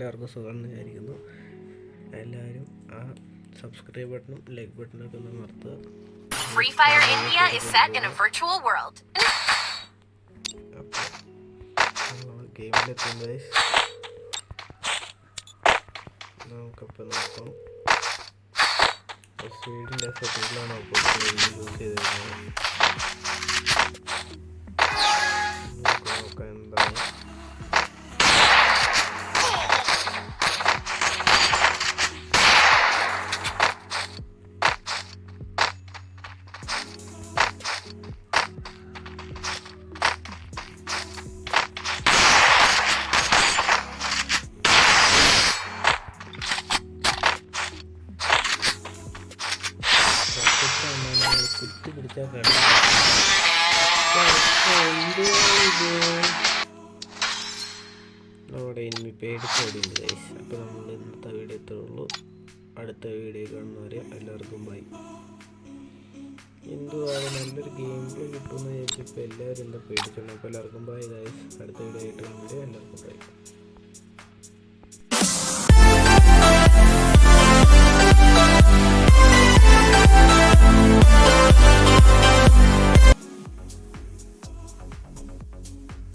എല്ലാവർക്കും സുഖമെന്ന് വിചാരിക്കുന്നു. എല്ലാവരും ആ സബ്സ്ക്രൈബ് ബട്ടണും ലൈക്ക് ബട്ടണൊക്കെ ഒന്ന് മറത്തുക. Free Fire India is set in a virtual world. ഗെയിമിലെത്തും ഗൈസ്. നമുക്കപ്പോൾ നോക്കാം. വീടിൻ്റെ സെറ്റിലാണ് യൂസ് ചെയ്തിരുന്നത്. നോക്കാം എന്താണ്. കുത്തി പിടിച്ചാൽ നമ്മുടെ ഇനി പേടിച്ചോടിയുണ്ട് ഗൈസ്. അപ്പോൾ നമ്മൾ ഇന്നത്തെ വീഡിയോ എത്തുള്ളൂ. അടുത്ത വീഡിയോ കാണുന്നവരെ എല്ലാവർക്കും ബൈ. എന്തുവാണ് നല്ലൊരു ഗെയിം പ്ലേ കിട്ടുമെന്ന് വിചാരിച്ചപ്പോൾ എല്ലാവരും എന്താ പേടിച്ചോണ്ട്. അപ്പോൾ എല്ലാവർക്കും ബൈ ഗൈസ്. അടുത്ത വീഡിയോ ആയിട്ട് കാണുന്നവരെ എല്ലാവർക്കും ബൈ.